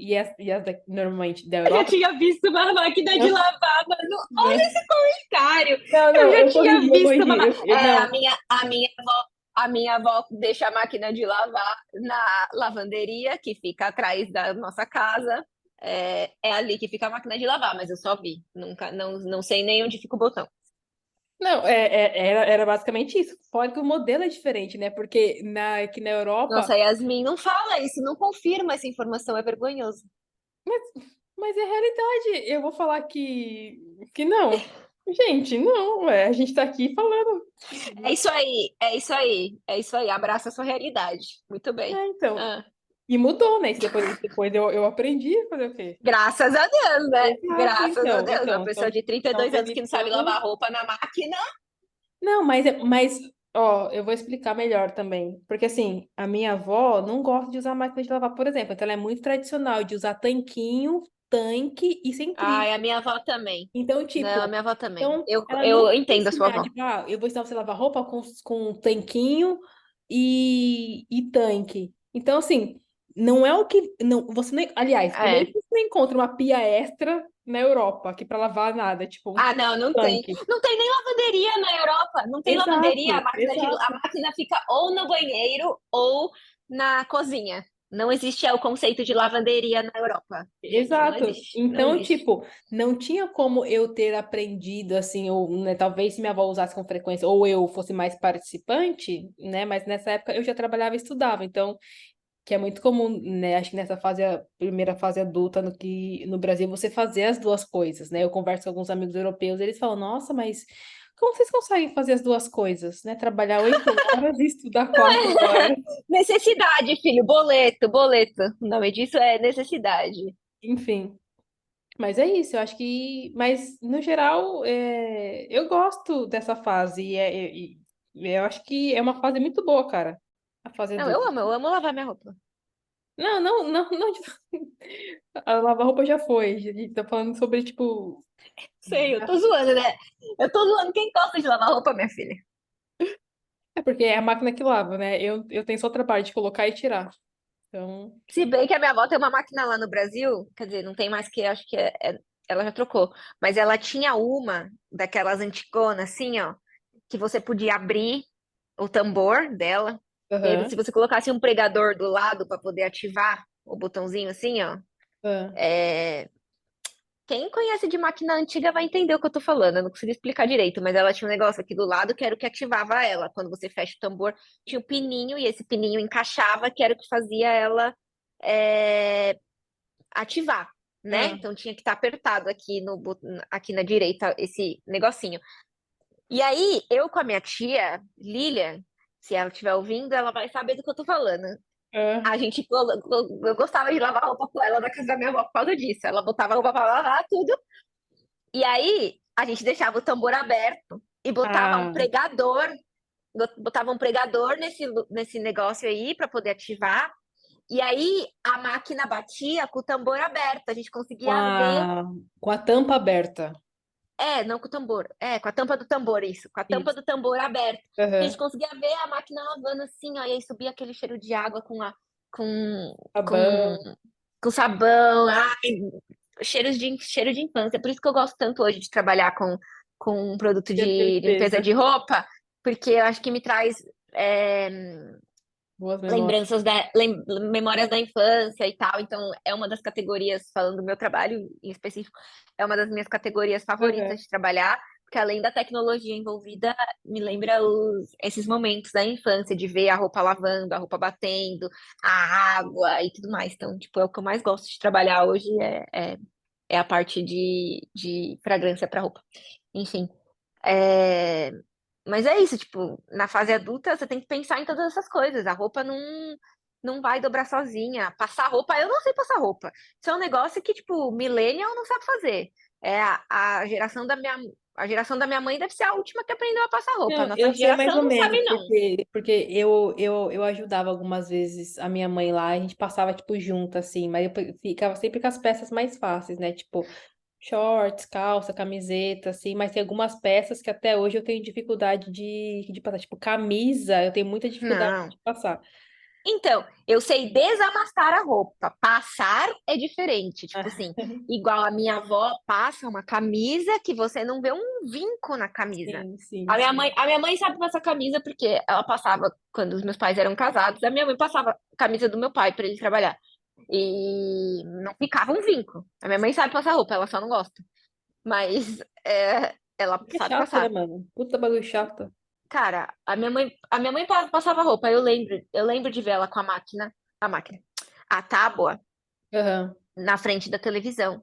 Normalmente da Eu já Europa. tinha visto uma máquina de lavar, mano. Olha Não, esse comentário. não, Eu não, já eu tinha corrigi, eu visto corrigi. uma. Não, A minha avó deixa a máquina de lavar na lavanderia, que fica atrás da nossa casa. É ali que fica a máquina de lavar, mas eu só vi. Nunca, não sei nem onde fica o botão. não, era basicamente isso. Fora que o modelo é diferente, né? Porque aqui na Europa. Nossa, Yasmin, não fala isso, não confirma essa informação, é vergonhoso. Mas, mas é realidade. Eu vou falar que não. Gente, não. A gente tá aqui falando. É isso aí, é isso aí, é isso aí. Abraça a sua realidade. Muito bem. Então. Ah, E mudou, né? Isso depois eu aprendi a fazer o quê? graças a Deus, né? Exato, Graças a então. Deus. Uma Então, pessoa então, de trinta e então dois anos teve que não sabe todo. lavar roupa na máquina. Não, mas, ó, eu vou explicar melhor também. Porque, assim, a minha avó não gosta de usar máquina de lavar, por exemplo. Então, ela é muito tradicional de usar tanquinho, tanque e Ai, centrífuga. a minha avó também. Então, Não, a tipo, minha avó também. então ela não Eu vai te entendo a sua ensinar, avó. tipo, eu vou ensinar você a lavar roupa com um tanquinho e tanque. Então, assim, não é o que. Não, você nem. Aliás, primeiro É. que você não encontra uma pia extra na Europa, que para lavar nada, tipo um Ah, não, não tem. tanque. Não tem nem lavanderia na Europa. Não tem lavanderia. Exato, A exato, máquina fica ou no banheiro ou na cozinha. Não existe o conceito de lavanderia na Europa. Gente, não exato. existe. Não Então, existe. tipo, não tinha como eu ter aprendido assim, ou né, talvez se minha avó usasse com frequência, ou eu fosse mais participante, né? Mas nessa época eu já trabalhava e estudava, então que é muito comum, né? Acho que nessa fase, a primeira fase adulta, no Brasil, você fazer as duas coisas, né? Eu converso com alguns amigos europeus, eles falam, nossa, mas como vocês conseguem fazer as duas coisas, né? Trabalhar 8 horas e estudar 4 horas. Necessidade, filho, boleto, boleto. O nome disso é necessidade. Enfim. Mas é isso, eu acho que. Mas, no geral, eu gosto dessa fase. E eu acho que é uma fase muito boa, cara. A fase Não, adulta. eu amo lavar minha roupa. Não, não, não, não. A lavar-roupa já foi. A gente tá falando sobre, tipo. Sei, eu tô zoando, né? Eu tô zoando quem gosta de lavar roupa, minha filha. É porque é a máquina que lava, né? Eu tenho só o trabalho de colocar e tirar. Então. Se bem que a minha avó tem uma máquina lá no Brasil, quer dizer, não tem mais que acho que ela já trocou, mas ela tinha uma daquelas antigonas assim, ó, que você podia abrir o tambor dela, e aí Aham. se você colocasse um pregador do lado para poder ativar o botãozinho assim, ó, Ah, é, quem conhece de máquina antiga vai entender o que eu tô falando. Eu não consigo explicar direito, mas ela tinha um negócio aqui do lado que era o que ativava ela. Quando você fecha o tambor, tinha o pininho e esse pininho encaixava, que era o que fazia ela é, ativar, né? ah, Então tinha que estar apertado aqui aqui na direita esse negocinho. E aí, eu com a minha tia, Lilian, se ela estiver ouvindo, ela vai saber do que eu tô falando. ah. Eu gostava de lavar roupa com ela na casa da minha avó por causa disso. Ela botava a roupa pra lavar, tudo. E aí, a gente deixava o tambor aberto e Ah, botava um pregador nesse negócio aí para poder ativar. E aí, a máquina batia com o tambor aberto. A gente com conseguia ver. a, com a tampa aberta. Não com o tambor. Com a tampa do tambor, isso. Com a tampa Isso. do tambor aberta. A gente Aham. conseguia ver a máquina lavando assim, ó. E aí subia aquele cheiro de água com, com, Sabão. com sabão. Ai, cheiro de infância. Por isso que eu gosto tanto hoje de trabalhar com um produto E a de limpeza limpeza. de roupa, porque eu acho que me traz é, Boas memórias. lembranças memórias da infância e tal. Então, é uma das categorias, falando do meu trabalho em específico, é uma das minhas categorias Aham. favoritas de trabalhar, porque além da tecnologia envolvida, me lembra esses momentos da infância, de ver a roupa lavando, a roupa batendo, a água e tudo mais. Então, tipo, é o que eu mais gosto de trabalhar hoje, é a parte de fragrância para roupa. Enfim. É, mas é isso, tipo, na fase adulta você tem que pensar em todas essas coisas. A roupa não vai dobrar sozinha. Passar roupa, eu não sei passar roupa. Isso é um negócio que, tipo, millennial não sabe fazer. A geração da minha mãe deve ser a última que aprendeu a passar roupa. A Não, nossa eu sei mais geração ou não menos, sabe, não. porque eu ajudava algumas vezes a minha mãe lá, a gente passava, tipo, junto, assim, mas eu ficava sempre com as peças mais fáceis, né? Tipo, shorts, calça, camiseta, assim, mas tem algumas peças que até hoje eu tenho dificuldade de passar. Tipo, camisa, eu tenho muita dificuldade Não. de passar. Então, eu sei desamassar a roupa. Passar é diferente. Tipo Ah, assim, igual a minha avó passa uma camisa que você não vê um vinco na camisa. sim, sim, A sim. minha mãe sabe passar camisa porque ela passava quando os meus pais eram casados. A minha mãe passava a camisa do meu pai para ele trabalhar. E não ficava um vinco. A minha mãe sabe passar roupa, ela só não gosta. Mas ela É sabe chato, né, passar. mano? Puta bagulho chato. Cara, a minha mãe passava roupa. Eu lembro de ver ela com a máquina, a tábua Aham. na frente da televisão.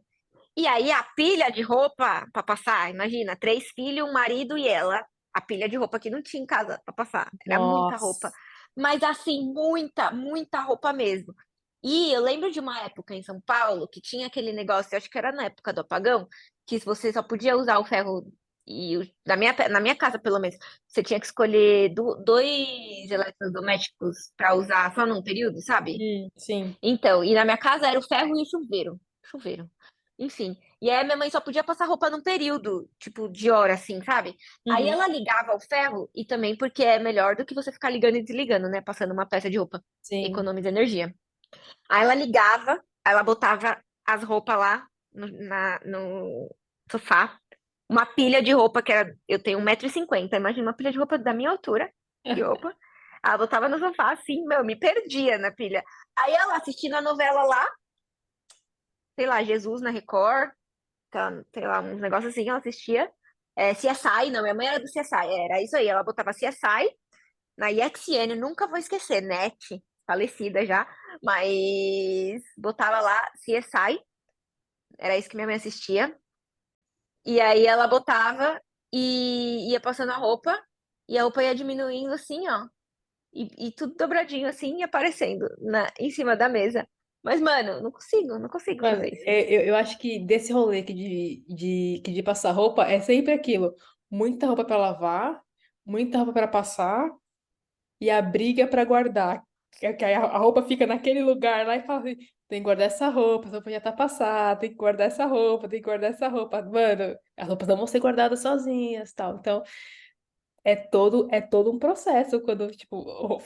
E aí a pilha de roupa para passar, imagina, 3 filhos, um marido e ela. A pilha de roupa que não tinha em casa para passar. Era muita roupa. Nossa. Mas assim, muita, muita roupa mesmo. E eu lembro de uma época em São Paulo que tinha aquele negócio, eu acho que era na época do apagão, que você só podia usar o ferro. Na minha casa, pelo menos, você tinha que escolher dois eletrodomésticos para usar só num período, sabe? Sim. Então, e na minha casa era o ferro e o chuveiro. Chuveiro. Enfim. E aí minha mãe só podia passar roupa num período, tipo, de hora, assim, sabe? Aí Uhum. ela ligava o ferro e também porque é melhor do que você ficar ligando e desligando, né? Passando uma peça de roupa. Sim. Economiza energia. Aí ela ligava, ela botava as roupas lá no sofá. Uma pilha de roupa que era. Eu tenho 1,50 m, imagina uma pilha de roupa da minha altura de roupa. Ela botava no sofá assim, meu, me perdia na pilha. Aí ela assistindo a novela lá, sei lá, Jesus na Record, sei lá, uns negócios assim, ela assistia. CSI, não, minha mãe era do CSI, era isso aí, ela botava CSI na EXN, nunca vou esquecer, NET, falecida já, mas botava lá CSI, era isso que minha mãe assistia. E aí ela botava. e ia passando a roupa, e a roupa ia diminuindo assim, ó. E tudo dobradinho assim e aparecendo em cima da mesa. Mas, mano, não consigo Mano, fazer isso. eu acho que desse rolê que de passar roupa é sempre aquilo. Muita roupa pra lavar, muita roupa pra passar e a briga pra guardar. Que aí a roupa fica naquele lugar lá e fala assim, tem que guardar essa roupa já tá passada, tem que guardar essa roupa, tem que guardar essa roupa. Mano, as roupas não vão ser guardadas sozinhas, tal. Então, é todo um processo quando, tipo,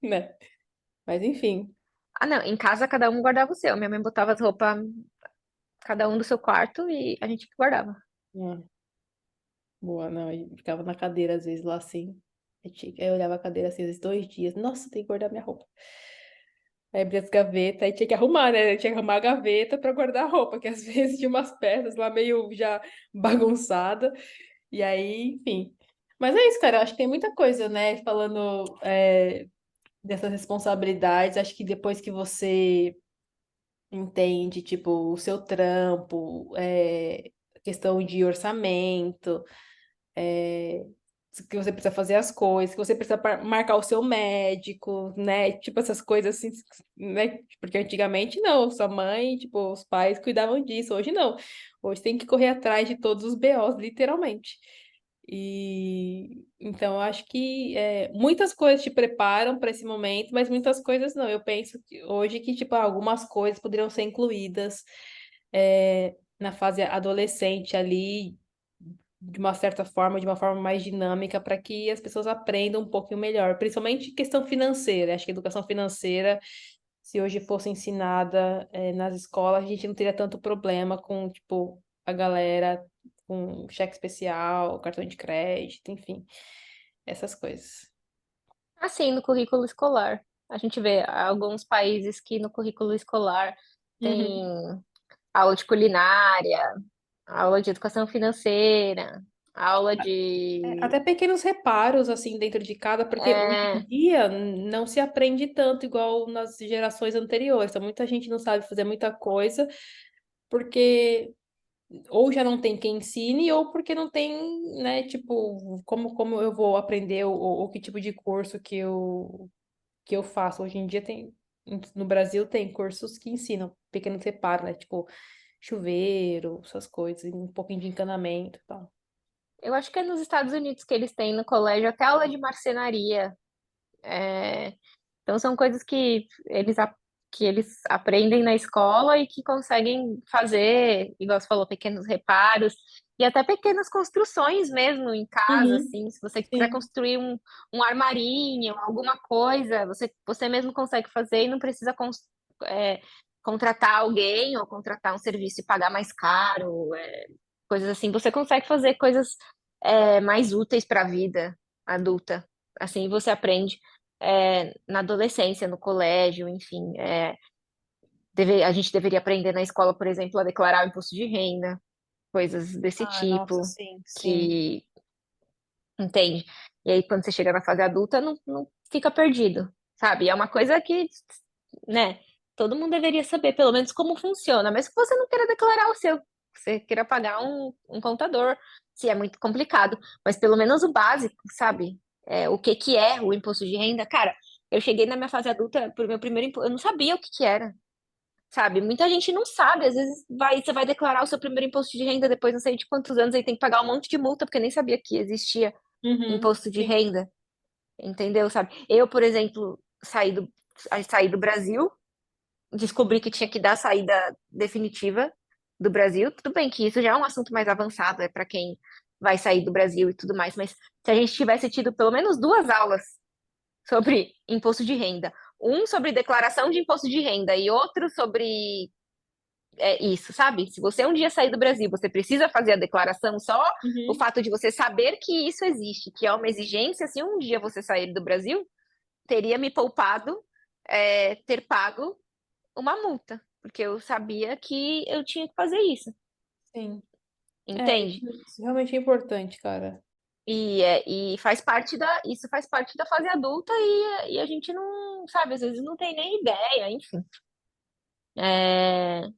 né? Mas enfim. Ah, não, em casa cada um guardava o seu. Minha mãe botava as roupas, cada um do seu quarto, e a gente que guardava. Hum, boa, não, eu ficava na cadeira às vezes lá assim. Aí eu olhava a cadeira assim, às vezes 2 dias. Nossa, tem que guardar minha roupa. Aí abria as gavetas, aí tinha que arrumar, né? Tinha que arrumar a gaveta pra guardar a roupa, que às vezes tinha umas peças lá meio já bagunçada. E aí, enfim. Mas é isso, cara. Eu acho que tem muita coisa, né? Falando dessas responsabilidades. Acho que depois que você entende, tipo, o seu trampo, questão de orçamento, é, que você precisa fazer as coisas, que você precisa marcar o seu médico, né? Tipo, essas coisas assim, né? Porque antigamente não, sua mãe, tipo, os pais cuidavam disso. Hoje não. Hoje tem que correr atrás de todos os BOs, literalmente. E então eu acho que muitas coisas te preparam para esse momento, mas muitas coisas não. Eu penso que hoje que tipo algumas coisas poderiam ser incluídas na fase adolescente ali de uma certa forma, de uma forma mais dinâmica, para que as pessoas aprendam um pouquinho melhor, principalmente questão financeira. Acho que a educação financeira, se hoje fosse ensinada, nas escolas, a gente não teria tanto problema com, tipo, a galera com cheque especial, cartão de crédito, enfim, essas coisas. Assim, no currículo escolar. A gente vê alguns países que no currículo escolar tem Uhum. aula de culinária, aula de educação financeira, aula de. Até pequenos reparos, assim, dentro de casa, porque hoje em É, dia não se aprende tanto igual nas gerações anteriores. Então, muita gente não sabe fazer muita coisa, porque ou já não tem quem ensine, ou porque não tem, né, tipo, como eu vou aprender, ou que tipo de curso que eu faço. Hoje em dia tem, no Brasil tem cursos que ensinam pequenos reparos, né, tipo, chuveiro, essas coisas, e um pouquinho de encanamento e tal. eu acho que é nos Estados Unidos que eles têm no colégio até aula de marcenaria. É, então são coisas que eles aprendem na escola e que conseguem fazer, igual você falou, pequenos reparos e até pequenas construções mesmo em casa, Uhum, assim, se você quiser sim. construir um armarinho, alguma coisa, você mesmo consegue fazer e não precisa é, contratar alguém ou contratar um serviço e pagar mais caro, coisas assim. Você consegue fazer coisas mais úteis para a vida adulta. Assim, você aprende na adolescência, no colégio, enfim. A gente deveria aprender na escola, por exemplo, a declarar o imposto de renda, coisas desse Ah, nossa, tipo, sim, sim. que, entende? E aí, quando você chega na fase adulta, não fica perdido, sabe? É uma coisa que, né, todo mundo deveria saber, pelo menos como funciona, mas que você não queira declarar o seu, que você queira pagar um contador, se é muito complicado, mas pelo menos o básico, sabe? O que que é o imposto de renda? Cara, eu cheguei na minha fase adulta pro meu primeiro imposto, eu não sabia o que que era, sabe? Muita gente não sabe, às vezes você vai declarar o seu primeiro imposto de renda depois não sei de quantos anos, aí tem que pagar um monte de multa, porque nem sabia que existia Uhum, imposto de sim. renda, entendeu? Sabe? Eu, por exemplo, saí do Brasil, descobri que tinha que dar a saída definitiva do Brasil. Tudo bem que isso já é um assunto mais avançado, é para quem vai sair do Brasil e tudo mais, mas se a gente tivesse tido pelo menos duas aulas sobre imposto de renda, um sobre declaração de imposto de renda e outro sobre isso, sabe? Se você um dia sair do Brasil, você precisa fazer a declaração, só o Uhum, fato de você saber que isso existe, que é uma exigência, se um dia você sair do Brasil, teria me poupado ter pago uma multa, porque eu sabia que eu tinha que fazer isso, sim. entende? Isso realmente é importante, cara. E isso faz parte da fase adulta e a gente não, sabe, às vezes não tem nem ideia, enfim. É,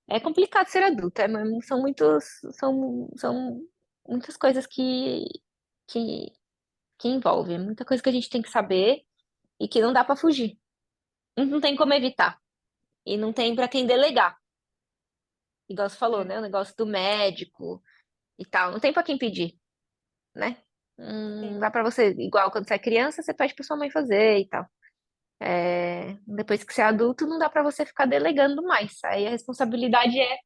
é complicado ser adulto, são muitos, são muitas coisas que, que envolve, muita coisa que a gente tem que saber e que não dá pra fugir. Não tem como evitar. E não tem pra quem delegar. Igual você falou, né? O negócio do médico e tal. Não tem pra quem pedir, né? Sim. Dá pra você, igual quando você é criança, você pede pra sua mãe fazer e tal. Depois que você é adulto, não dá pra você ficar delegando mais. Aí a responsabilidade é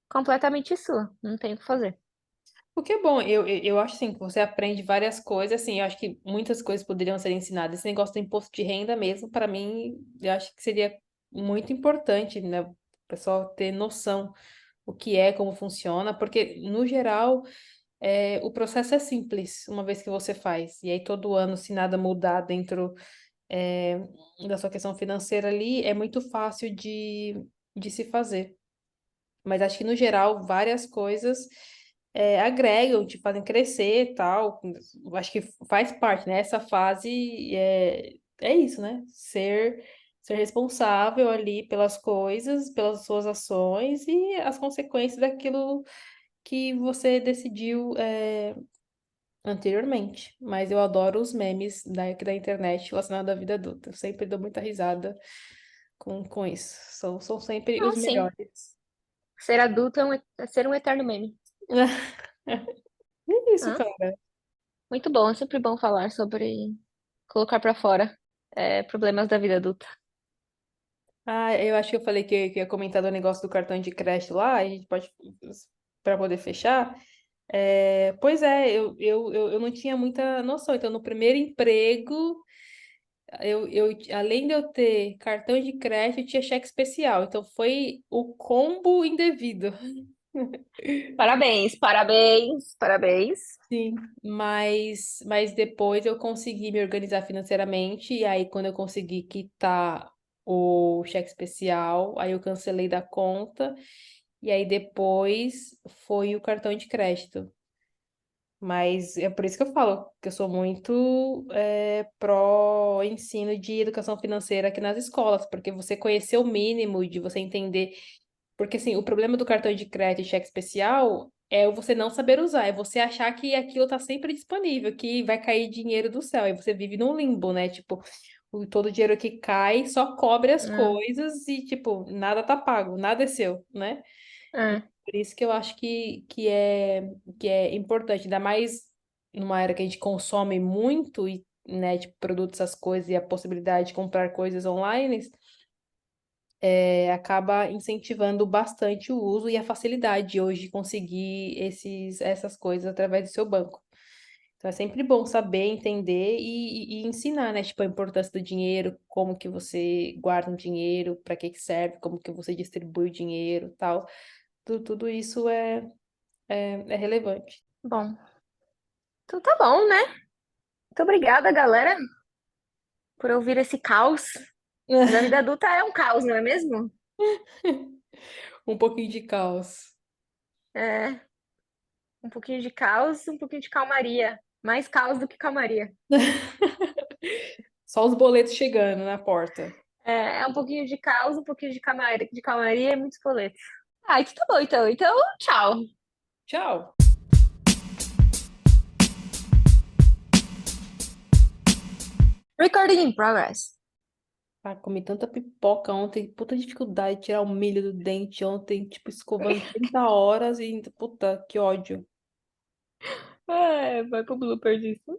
completamente sua. Não tem o que fazer. O que é bom, eu acho assim, que você aprende várias coisas, assim, eu acho que muitas coisas poderiam ser ensinadas. Esse negócio do imposto de renda mesmo, para mim, eu acho que seria muito importante, né, o pessoal ter noção o que é, como funciona, porque, no geral, o processo é simples, uma vez que você faz. E aí, todo ano, se nada mudar dentro, é, da sua questão financeira ali, é muito fácil de se fazer. Mas acho que, no geral, várias coisas agregam, te fazem crescer e tal. Acho que faz parte, né? Essa fase é isso, né? Ser responsável ali pelas coisas, pelas suas ações e as consequências daquilo que você decidiu anteriormente. Mas eu adoro os memes da internet relacionados à vida adulta. Eu sempre dou muita risada com isso. São sempre Ah, os sim. melhores. Ser adulto é ser um eterno meme. É isso, Ah, cara. muito bom. É sempre bom falar sobre colocar pra fora problemas da vida adulta. Ah, eu acho que eu falei que ia comentar do negócio do cartão de crédito lá, a gente pode, para poder fechar. Pois é, eu não tinha muita noção. Então, no primeiro emprego, além de eu ter cartão de crédito, eu tinha cheque especial. Então, foi o combo indevido. Parabéns, parabéns, parabéns. Sim, mas depois eu consegui me organizar financeiramente, e aí quando eu consegui quitar o cheque especial, aí eu cancelei da conta, e aí depois foi o cartão de crédito. Mas é por isso que eu falo que eu sou muito pró ensino de educação financeira aqui nas escolas, porque você conhecer o mínimo, de você entender porque, assim, o problema do cartão de crédito e cheque especial é você não saber usar, é você achar que aquilo tá sempre disponível, que vai cair dinheiro do céu, e você vive num limbo, né? Tipo, todo o dinheiro que cai só cobre as Hum, coisas e, tipo, nada tá pago, nada é seu, né? E hum. por isso que eu acho que é importante, ainda mais numa era que a gente consome muito, e, né, tipo, produtos, essas coisas, e a possibilidade de comprar coisas online acaba incentivando bastante o uso e a facilidade hoje de conseguir essas coisas através do seu banco. Então é sempre bom saber, entender e ensinar, né? Tipo, a importância do dinheiro, como que você guarda um dinheiro, para que que serve, como que você distribui o dinheiro, tal. Tudo isso é relevante. Bom, então tá bom, né? Muito obrigada, galera, por ouvir esse caos. Mas a vida adulta é um caos, não é mesmo? Um pouquinho de caos. É, um pouquinho de caos, um pouquinho de calmaria. Mais caos do que calmaria. Só os boletos chegando na porta. É um pouquinho de caos, um pouquinho de calmaria e muitos boletos. Ah, então tá bom, então. Então, tchau. Tchau! Recording in progress. Ah, comi tanta pipoca ontem, puta dificuldade de tirar o milho do dente ontem, tipo, escovando 30 horas e, puta, que ódio. Vai pro blooper disso.